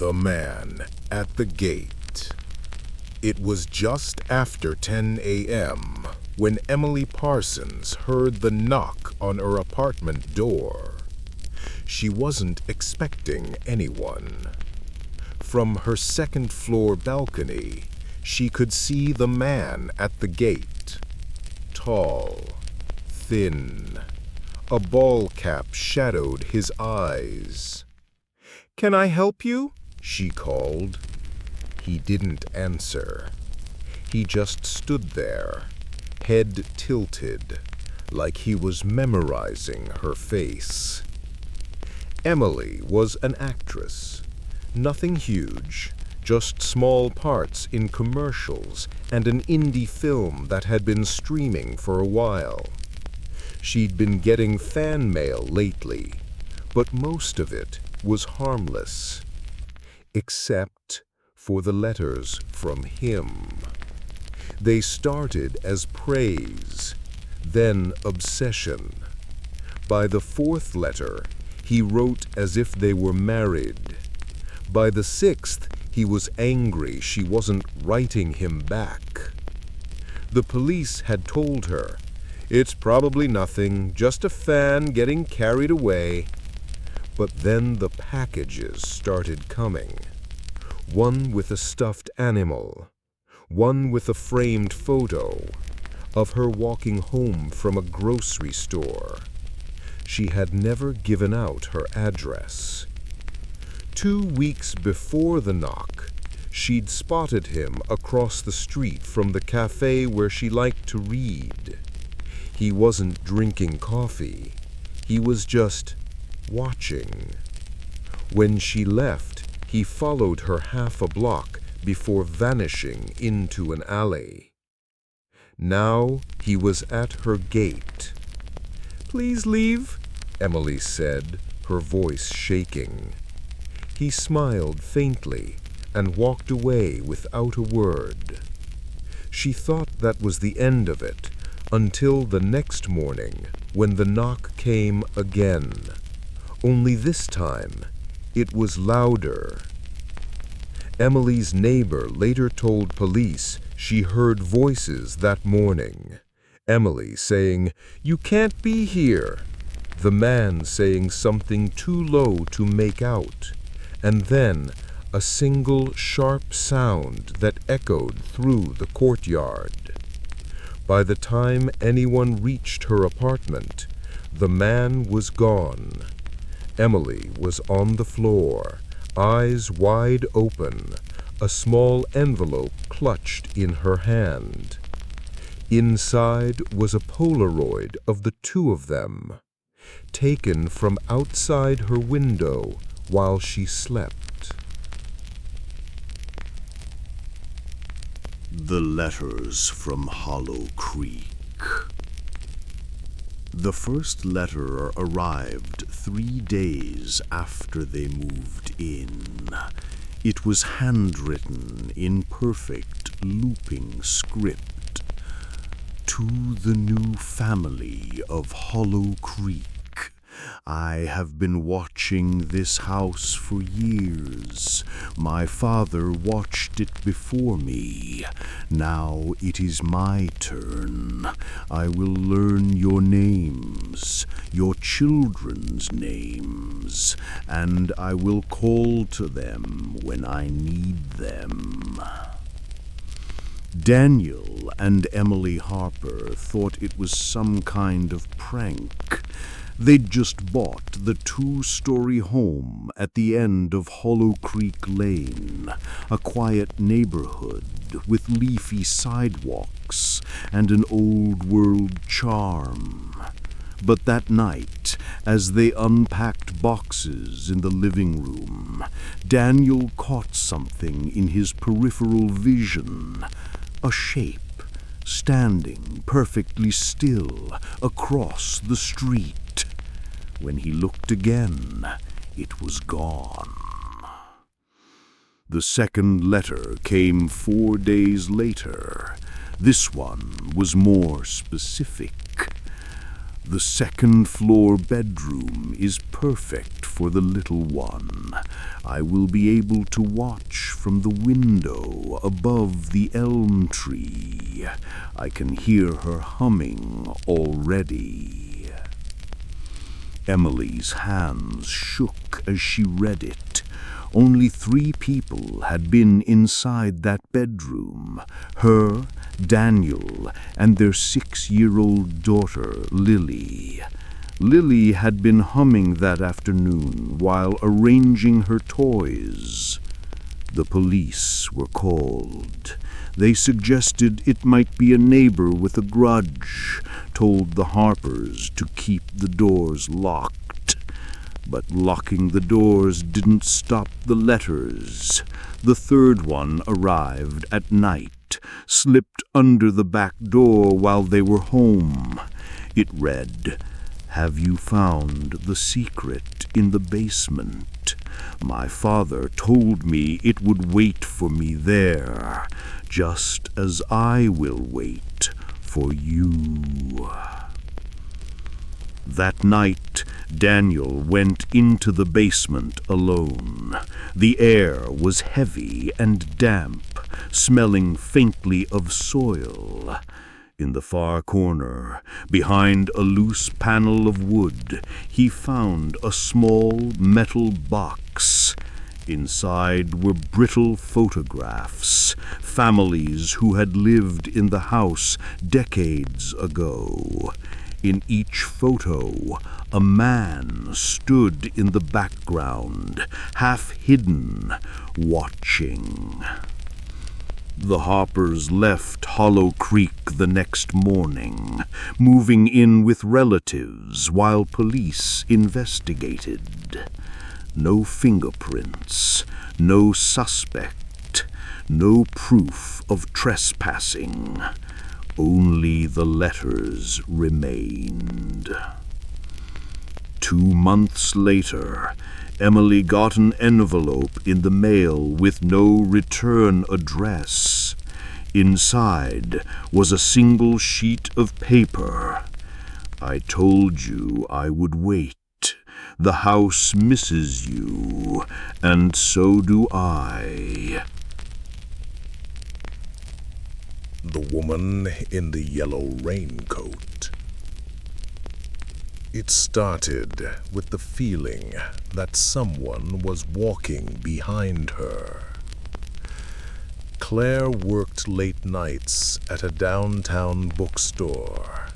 The man at the gate. It was just after 10 a.m. when Emily Parsons heard the knock on her apartment door. She wasn't expecting anyone. From her second-floor balcony, she could see the man at the gate. Tall, thin, a ball cap shadowed his eyes. "Can I help you?" she called. He didn't answer. He just stood there, head tilted, like he was memorizing her face. Emily was an actress. Nothing huge, just small parts in commercials and an indie film that had been streaming for a while. She'd been getting fan mail lately, but most of it was harmless, except for the letters from him. They started as praise, then obsession. By the fourth letter, he wrote as if they were married. By the sixth, he was angry she wasn't writing him back. The police had told her, "It's probably nothing, just a fan getting carried away." But then the packages started coming. One with a stuffed animal, one with a framed photo of her walking home from a grocery store. She had never given out her address. 2 weeks before the knock, she'd spotted him across the street from the cafe where she liked to read. He wasn't drinking coffee. He was just watching. When she left, he followed her half a block before vanishing into an alley. Now he was at her gate. "Please leave," Emily said, her voice shaking. He smiled faintly and walked away without a word. She thought that was the end of it, until the next morning when the knock came again. Only this time, it was louder. Emily's neighbor later told police she heard voices that morning. Emily saying, "You can't be here." The man saying something too low to make out. And then a single sharp sound that echoed through the courtyard. By the time anyone reached her apartment, the man was gone. Emily was on the floor, eyes wide open, a small envelope clutched in her hand. Inside was a Polaroid of the two of them, taken from outside her window while she slept. The letters from Hollow Creek. The first letter arrived 3 days after they moved in. It was handwritten in perfect looping script. To the new family of Hollow Creek. I have been watching this house for years. My father watched it before me. Now it is my turn. I will learn your names, your children's names, and I will call to them when I need them. Daniel and Emily Harper thought it was some kind of prank. They'd just bought the 2-story home at the end of Hollow Creek Lane, a quiet neighborhood with leafy sidewalks and an old-world charm. But that night, as they unpacked boxes in the living room, Daniel caught something in his peripheral vision, a shape standing perfectly still across the street. When he looked again, it was gone. The second letter came 4 days later. This one was more specific. The second-floor bedroom is perfect for the little one. I will be able to watch from the window above the elm tree. I can hear her humming already." Emily's hands shook as she read it. Only 3 people had been inside that bedroom: her, Daniel, and their 6-year-old daughter, Lily. Lily had been humming that afternoon while arranging her toys. The police were called. They suggested it might be a neighbor with a grudge, told the Harpers to keep the doors locked. But locking the doors didn't stop the letters. The 3rd one arrived at night, slipped under the back door while they were home. It read, "Have you found the secret in the basement? My father told me it would wait for me there, just as I will wait for you." That night, Daniel went into the basement alone. The air was heavy and damp, smelling faintly of soil. In the far corner, behind a loose panel of wood, he found a small metal box. Inside were brittle photographs, families who had lived in the house decades ago. In each photo, a man stood in the background, half hidden, watching. The Harpers left Hollow Creek the next morning, moving in with relatives while police investigated. No fingerprints, no suspect, no proof of trespassing. Only the letters remained. 2 months later, Emily got an envelope in the mail with no return address. Inside was a single sheet of paper. "I told you I would wait. The house misses you, and so do I." The woman in the yellow raincoat. It started with the feeling that someone was walking behind her. Claire worked late nights at a downtown bookstore.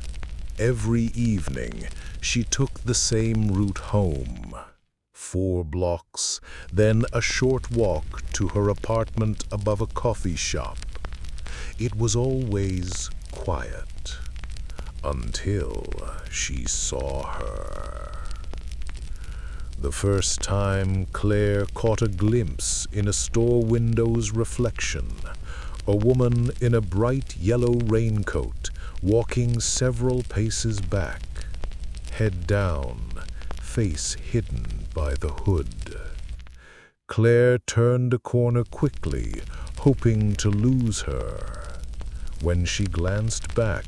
Every evening, she took the same route home. 4 blocks, then a short walk to her apartment above a coffee shop. It was always quiet, until she saw her. The first time Claire caught a glimpse in a store window's reflection, a woman in a bright yellow raincoat walking several paces back, head down, face hidden by the hood. Claire turned a corner quickly, hoping to lose her. When she glanced back,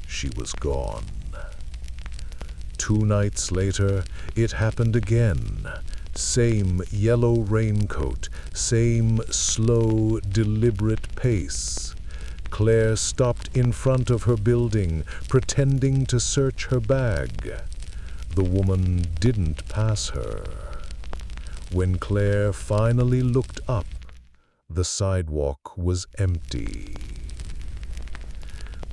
she was gone. 2 nights later, it happened again. Same yellow raincoat, same slow, deliberate pace. Claire stopped in front of her building, pretending to search her bag. The woman didn't pass her. When Claire finally looked up, the sidewalk was empty.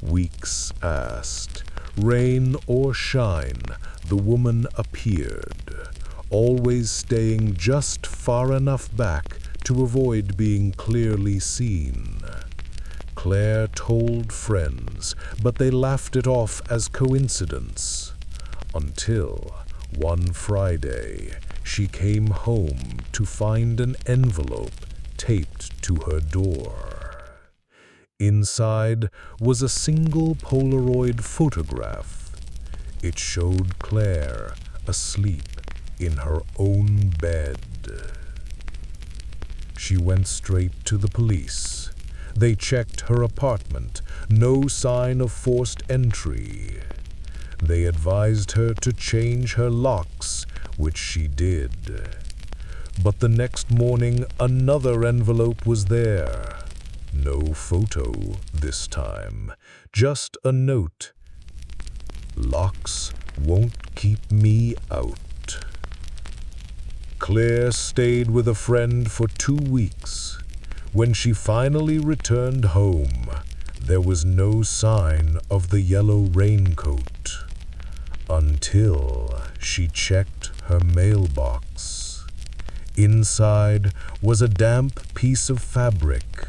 Weeks passed. Rain or shine, the woman appeared, always staying just far enough back to avoid being clearly seen. Claire told friends, but they laughed it off as coincidence. Until one Friday, she came home to find an envelope taped to her door. Inside was a single Polaroid photograph. It showed Claire asleep in her own bed. She went straight to the police. They checked her apartment. No sign of forced entry. They advised her to change her locks, which she did. But the next morning, another envelope was there. No photo this time, just a note. Locks won't keep me out. Claire stayed with a friend for 2 weeks. When she finally returned home, there was no sign of the yellow raincoat. Until she checked her mailbox. Inside was a damp piece of fabric,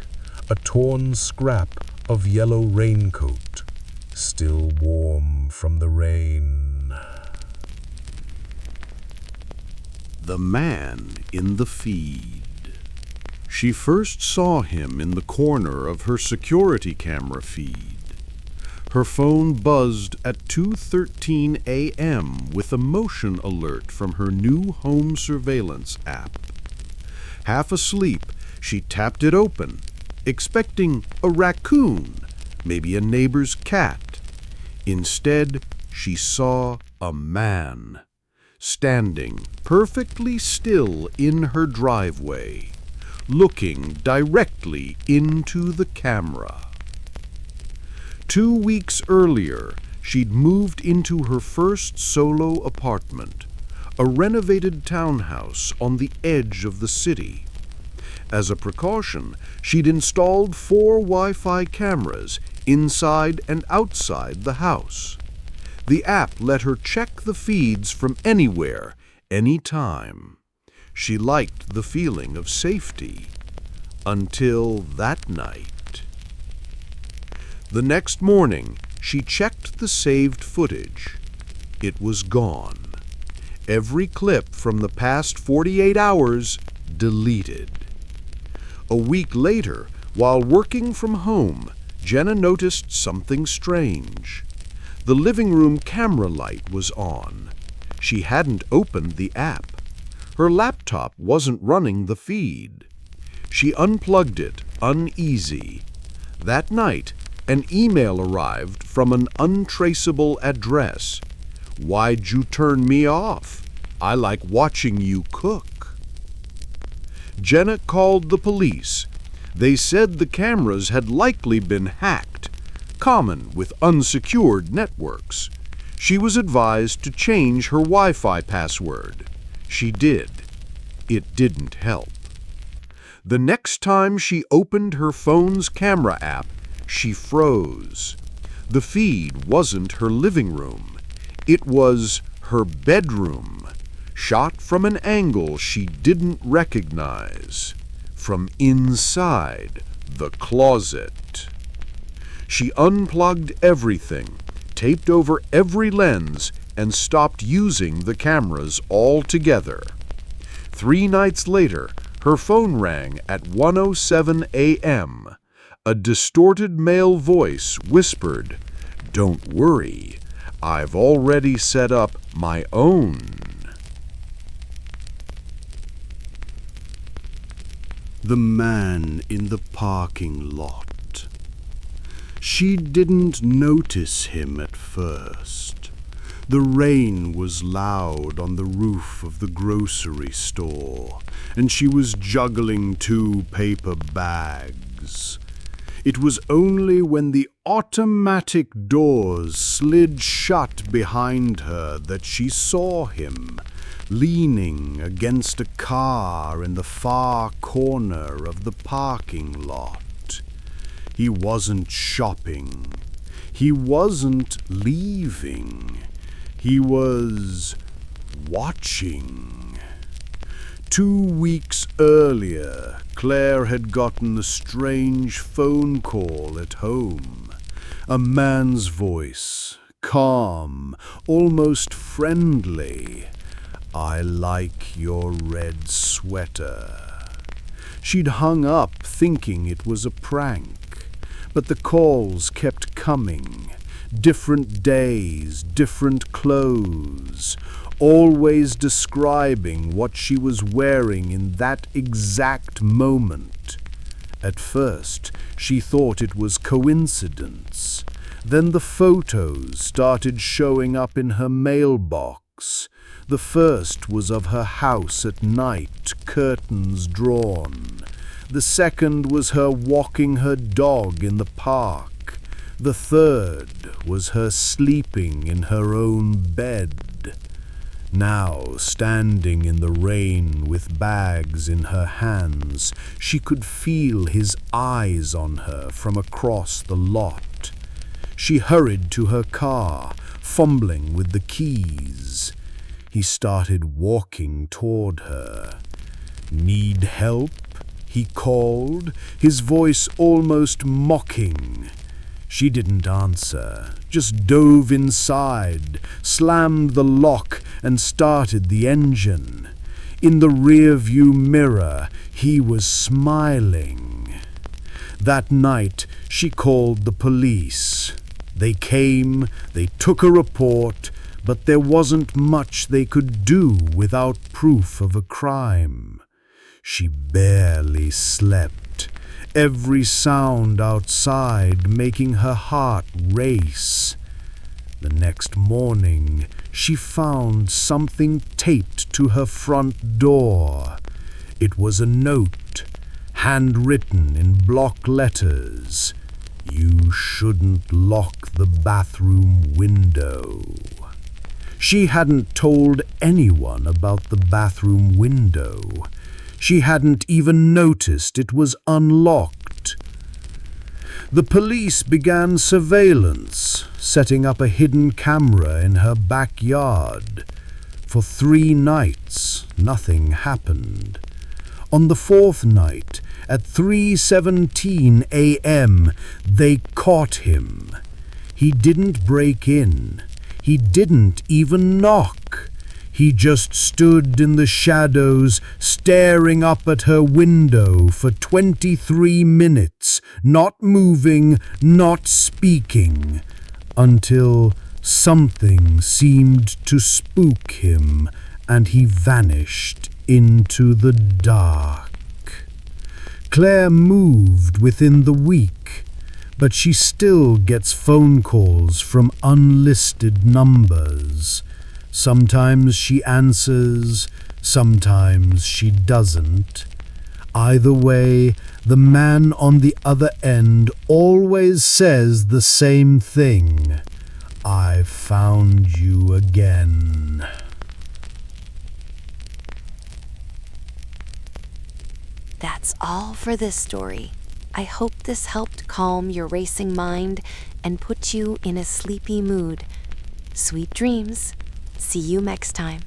a torn scrap of yellow raincoat, still warm from the rain. The man in the feed. She first saw him in the corner of her security camera feed. Her phone buzzed at 2:13 a.m. with a motion alert from her new home surveillance app. Half asleep, she tapped it open, expecting a raccoon, maybe a neighbor's cat. Instead, she saw a man, standing perfectly still in her driveway, looking directly into the camera. 2 weeks earlier, she'd moved into her first solo apartment, a renovated townhouse on the edge of the city. As a precaution, she'd installed 4 Wi-Fi cameras inside and outside the house. The app let her check the feeds from anywhere, anytime. She liked the feeling of safety. Until that night. The next morning, she checked the saved footage. It was gone. Every clip from the past 48 hours deleted. A week later, while working from home, Jenna noticed something strange. The living room camera light was on. She hadn't opened the app. Her laptop wasn't running the feed. She unplugged it, uneasy. That night, an email arrived from an untraceable address. "Why'd you turn me off? I like watching you cook." Jenna called the police. They said the cameras had likely been hacked, common with unsecured networks. She was advised to change her Wi-Fi password. She did. It didn't help. The next time she opened her phone's camera app, she froze. The feed wasn't her living room. It was her bedroom, shot from an angle she didn't recognize, from inside the closet. She unplugged everything, taped over every lens, and stopped using the cameras altogether. 3 nights later, her phone rang at 1:07 a.m. A distorted male voice whispered, "Don't worry, I've already set up my own." The man in the parking lot. She didn't notice him at first. The rain was loud on the roof of the grocery store, and she was juggling 2 paper bags. It was only when the automatic doors slid shut behind her that she saw him, leaning against a car in the far corner of the parking lot. He wasn't shopping. He wasn't leaving. He was watching. 2 weeks earlier, Claire had gotten a strange phone call at home. A man's voice, calm, almost friendly. "I like your red sweater." She'd hung up thinking it was a prank, but the calls kept coming. Different days, different clothes, always describing what she was wearing in that exact moment. At first, she thought it was coincidence. Then the photos started showing up in her mailbox. The first was of her house at night, curtains drawn. The second was her walking her dog in the park. The third was her sleeping in her own bed. Now, standing in the rain with bags in her hands, she could feel his eyes on her from across the lot. She hurried to her car, fumbling with the keys. He started walking toward her. "Need help?" he called, his voice almost mocking. She didn't answer, just dove inside, slammed the lock, and started the engine. In the rearview mirror, he was smiling. That night, she called the police. They came, they took a report, but there wasn't much they could do without proof of a crime. She barely slept, every sound outside making her heart race. The next morning, she found something taped to her front door. It was a note, handwritten in block letters. "You shouldn't lock the bathroom window." She hadn't told anyone about the bathroom window. She hadn't even noticed it was unlocked. The police began surveillance, setting up a hidden camera in her backyard. For 3 nights, nothing happened. On the 4th night, at 3:17 a.m., they caught him. He didn't break in. He didn't even knock. He just stood in the shadows, staring up at her window for 23 minutes, not moving, not speaking, until something seemed to spook him and he vanished into the dark. Claire moved within the week, but she still gets phone calls from unlisted numbers. Sometimes she answers, sometimes she doesn't. Either way, the man on the other end always says the same thing: "I found you again." That's all for this story. I hope this helped calm your racing mind and put you in a sleepy mood. Sweet dreams. See you next time.